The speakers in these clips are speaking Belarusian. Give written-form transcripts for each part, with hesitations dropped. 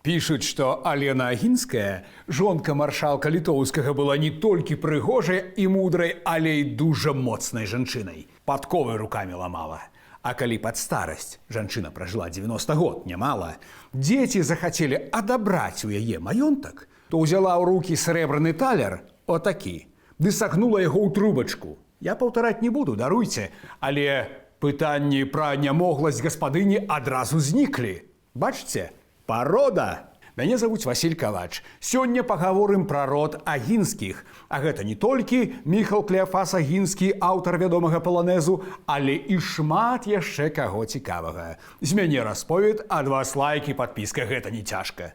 Пішуць, што Алена Агінская, жонка маршалка літоўскага, была не толькі прыгожай і мудрай, але і дужа моцнай жанчынай. Падковы рукамі ламала. А калі пад старасць жанчына пражыла 90 год, нямала, дзеці захацелі адабраць у яе маёнтак, то ўзяла ў рукі срэбраны талер, отакі, ды сагнула яго ў трубачку. Я паўтараць не буду, даруйце, але пытанні пра нямогласць гаспадыні адразу зніклі. Бачце? Парода! Мяне завуць Васіль Калач. Сёння пагаворым пра род Агінскіх. А гэта не толькі Міхал Клеафас Агінскі, аўтар вядомага паланезу, але і шмат яшчэ каго цікавага. З мяне расповед, ад вас лайк і падпіска, гэта не цяжка.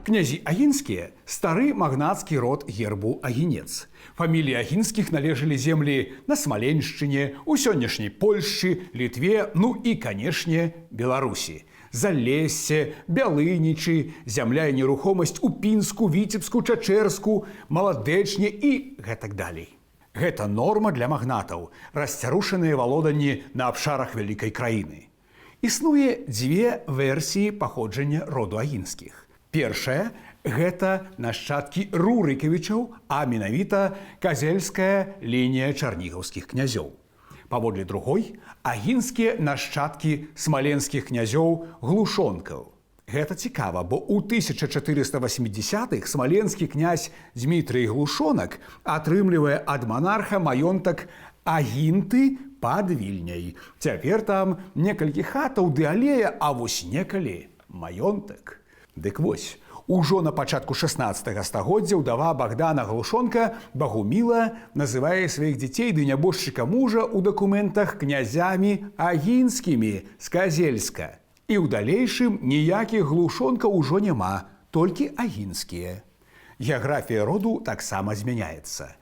Князі Агінскія – стары магнацкі род гербу Агінец. Фаміліі Агінскіх належалі землі на Смаленшчыне, у сённяшняй Польшчы, Літве, ну і, канешне, Беларусі. Залессе, Бялынічы, зямля і нерухомасць у Пінску, Віцебску, Чачэрску, Маладэчне і гэтак далей. Гэта норма для магнатаў, расцярушаныя валоданні на абшарах вялікай краіны. Існуе дзве версіі паходжання роду Агінскіх. Першая – гэта нашчадкі Рурыкавічаў, а менавіта казельская лінія чарнігаўскіх князёў. Паводле другой – агінскія нашчадкі смаленскіх князёў глушонкаў. Гэта цікава, бо ў 1480-х смаленскі князь Дзмітрый Глушонак атрымлівае ад манарха маёнтак Агінты пад Вільняй. Цяпер там некалькі хатаў ды алея, а вось некалі маёнтак. Дык вось, ужо на пачатку 16 стагоддзя ўдава Богдана Глушонка Багуміла называе сваіх дзяцей ды нябожчыка мужа ў дакументах князямі агінскімі з Казельска. І ў далейшым ніякіх глушонкаў ужо няма, толькі агінскія. Геаграфія роду таксама змяняецца.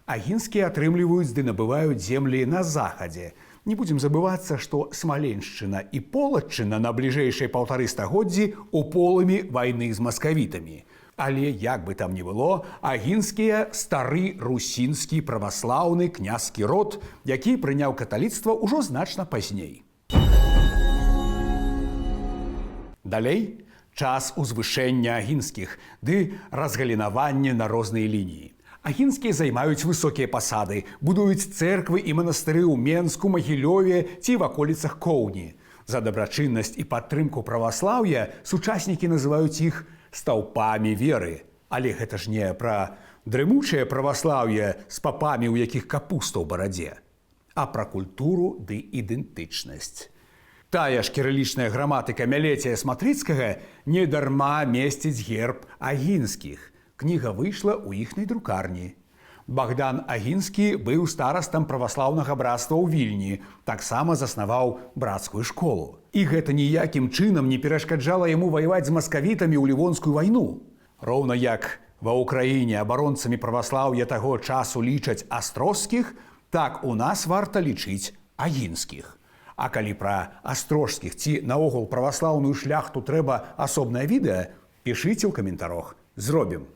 Агінскія атрымліваюць ды набываюць землі на захадзе. Не будзем забывацца, што Смаленшчына і Полаччына на бліжэйшай 1,5 стагоддзі ў полымі вайны з маскавітамі. Але, як бы там ні было, агінскія – стары русінскі праваслаўны княскі род, які прыняў каталіцтва ўжо значна пазней. Далей – час узвышэння агінскіх ды разгалінавання на розныя лініі. Агінскія займаюць высокія пасады, будуюць цэрквы і манастыры ў Менску, Магілёве ці в аколіцах Коўні. За дабрачыннасць і падтрымку праваслаўя сучаснікі называюць іх стаўпамі веры. Але гэта ж не пра дрымучае праваслаўе з папамі, у якіх капуста ў барадзе, а пра культуру ды ідэнтычнасць. Тая ж кірылічная граматыка Мялеція Сматрыцкага недарма месціць герб агінскіх. Кніга выйшла ў іхняй друкарні. Богдан Агінскі быў старастам праваслаўнага брацтва ў Вільні, таксама заснаваў брацкую школу. І гэта ніякім чынам не перашкаджала яму ваяваць з маскавітамі ў Лівонскую вайну. Роўна як ва ўкраіне абаронцамі праваслаўя таго часу лічаць астрожскіх, так у нас варта лічыць агінскіх. А калі пра астрожскіх ці наогул праваслаўную шляхту трэба асобнае відэа, пішыце ў каментарах, зробім.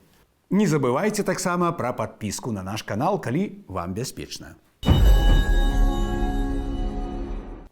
Не забывайце таксама пра падпіску на наш канал, калі вам бяспечна.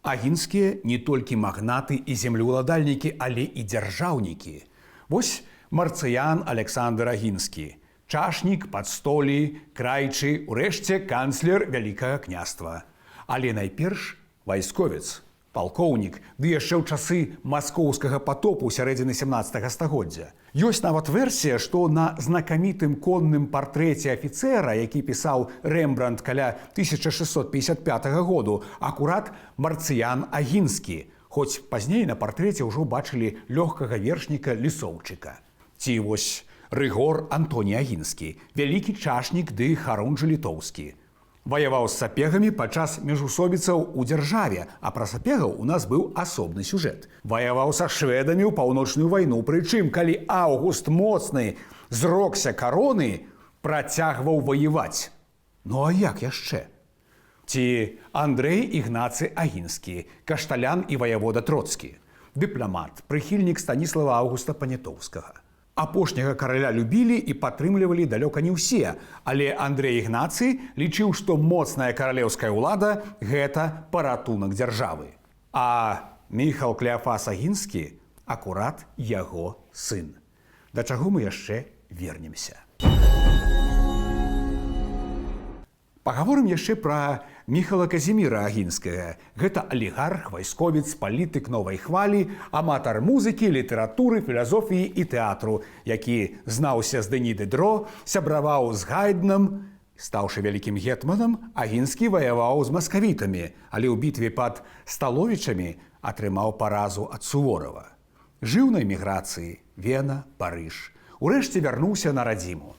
Агінскія не толькі магнаты і землеўладальнікі, але і дзяржаўнікі. Вось Марцыян Александр Агінскі, чашнік, падстолі, крайчы, урэшце канцлер Вялікага княства. Але найперш вайсковец, палкоўнік, ды яшчэ ў часы маскоўскага патопу сярэдзіны 17 стагоддзя. Ёсць нават версія, што на знакамітым конным партрэце афіцэра, які пісаў Рэмбрандт каля 1655 году, акурат Марцыян Агінскі, хоць пазней на партрэце ўжо бачылі лёгкага вершніка Лісоўчыка. Ці вось Рыгор Антоній Агінскі, вялікі чашнік ды харунжы літоўскі. Ваяваў з сапегамі падчас міжусобіцаў у дзяржаве, а пра сапегаў у нас быў асобны сюжэт. Ваяваў са шведамі ў паўночную вайну, прычым, калі Аўгуст Моцны зрокся кароны, працягваў ваяваць. Ну а як яшчэ? Ці Андрэй Ігнацый Агінскі, кашталян і ваявода Троцкі, дыпламат, прыхільнік Станіслава Аўгуста Панятоўскага. Апошняга караля любілі і падтрымлівалі далёка не ўсе, але Андрэй Ігнацый лічыў, што моцная каралеўская ўлада – гэта паратунак дзяржавы. А Міхал Клеафас Агінскі акурат яго сын. Да чаго мы яшчэ вернемся. Пагаворым яшчэ пра Міхала Казіміра Агінскага. Гэта алігарх, вайсковец, палітык новай хвалі, аматар музыкі, літаратуры, філазофіі і тэатру, які знаўся з Дэні Дыдро, сябраваў з Гайднам. Стаўшы вялікім гетманам, Агінскі ваяваў з маскавітамі, але ў бітве пад Сталовічамі атрымаў паразу ад Суворава. Жыў на эміграцыі, Вена, Парыж. Урэшце вярнуўся на радзіму.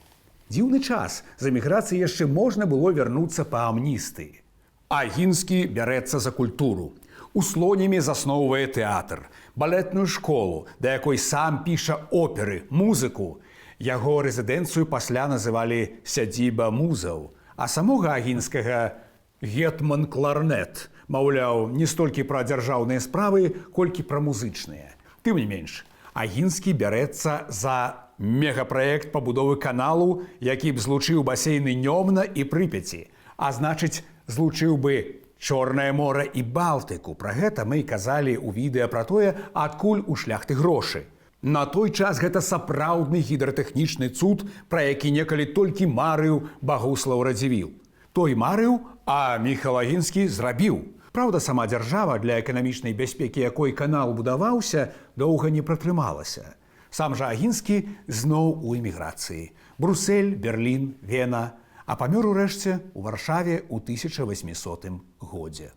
Дзіўны час, з эміграцыі яшчэ можна было вярнуцца па амністыі. Агінскі бярэцца за культуру. У Слонімі засноўвае тэатр, балетную школу, да якой сам піша оперы, музыку. Яго рэзідэнцыю пасля называлі «сядзіба музаў», а самога Агінскага «гетман кларнет». Маўляў, не столькі пра дзяржаўныя справы, колькі пра музычныя. Тым не менш, Агінскі бярэцца за мегапраект пабудовы каналу, які б злучыў басейны Нёмна і Прыпяці, а значыць, злучыў бы Чорнае мора і Балтыку. Пра гэта мы казалі ў відэа пра тое, адкуль у шляхты грошы. На той час гэта сапраўдны гідратэхнічны цуд, пра які некалі толькі марыў Багуслаў Радзівіл. Той марыў, а Міхал Агінскі зрабіў. Праўда, сама дзяржава, для эканамічнай бяспекі якой канал будаваўся, доўга не пратрымалася. Сам жа Агінскі зноў у эміграцыі. Брусэль, Берлін, Вена, а памёр урэшце у Варшаве ў 1800 годзе.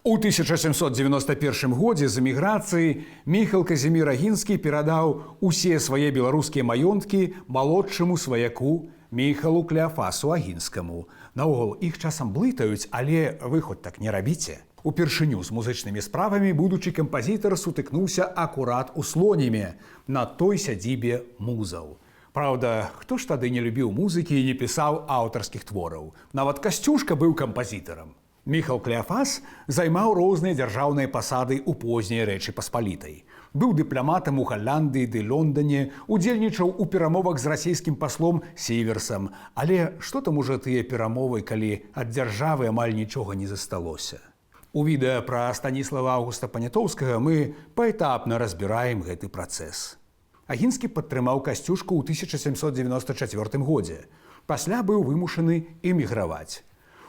У 1791 годзе з эміграцыі Міхал Казімір Агінскі перадаў усе свае беларускія маёнткі малодшаму сваяку Міхалу Клеафасу Агінскаму. Наогул, іх часам блытаюць, але вы хоць так не рабіце. Упершыню з музычнымі справамі будучы кампазітар сутыкнуўся акурат у Слоніме, на той сядзібе музаў. Праўда, хто ж тады не любіў музыкі і не пісаў аўтарскіх твораў? Нават Касцюшка быў кампазітарам. Міхал Клеафас займаў розныя дзяржаўныя пасады ў позняй Рэчы Паспалітай. Быў дыпламатам у Галландыі ды Лондане, удзельнічаў у перамовах з расійскім паслом Сіверсам. Але што там ужо тыя перамовы, калі ад дзяржавы амаль нічога не засталося? У відэа пра Станіслава Аўгуста Панятоўскага мы паэтапна разбіраем гэты працэс. Агінскі падтрымаў Касцюшку ў 1794 годзе. Пасля быў вымушаны эміграваць.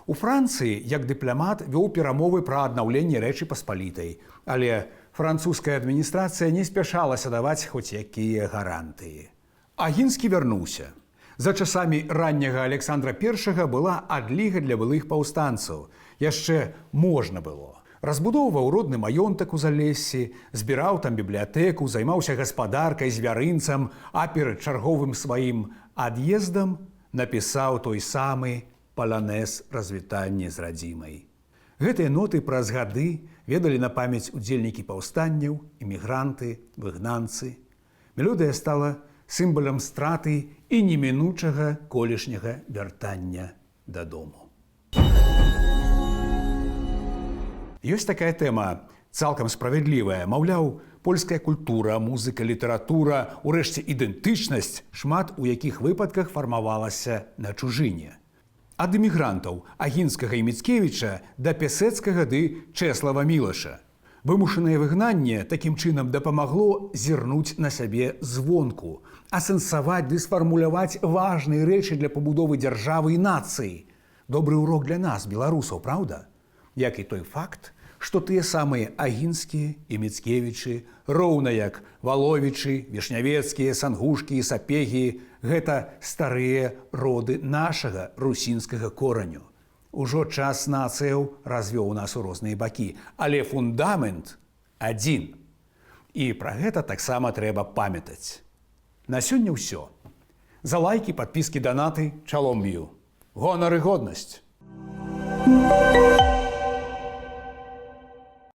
У Францыі, як дыпламат, вёў перамовы пра аднаўленне Рэчы Паспалітай, але французская адміністрацыя не спяшалася даваць хоць якія гарантыі. Агінскі вярнуўся. За часамі ранняга Александра I была адліга для былых паўстанцаў. Яшчэ можна было. Разбудоўваў родны маёнтак у Залессі, збіраў там бібліятэку, займаўся гаспадаркай, звярынцам, а перад чарговым сваім ад'ездам напісаў той самы паланез развітання з радзімай. Гэтыя ноты праз гады ведалі на памяць удзельнікі паўстанняў, эмігранты, выгнанцы. Мелодыя стала сімвалам страты і немінучага колішняга вяртання дадому. Ёсць такая тэма, цалкам справядлівая. Маўляў, польская культура, музыка, літаратура, урэшце ідэнтычнасць, шмат у якіх выпадках фармавалася на чужыне. Ад эмігрантаў Агінскага і Міцкевіча да Пясэцкага ды Чэслава Мілаша. Вымушанае выгнанне такім чынам дапамагло зірнуць на сябе звонку, асэнсаваць ды сфармуляваць важныя рэчы для пабудовы дзяржавы і нацыі. Добры урок для нас, беларусаў, праўда? Як і той факт, што тыя самыя Агінскія і Міцкевічы, роўна як Валовічы, Вішнявецкія, Сангушкі і Сапегі, гэта старыя роды нашага русінскага кораню. Ужо час нацыяў развёў нас у розныя бакі, але фундамент адзін. І пра гэта таксама трэба памятаць. На сёння ўсё. За лайкі, падпіскі, данаты, чалом б'ю. Гонар і годнасць!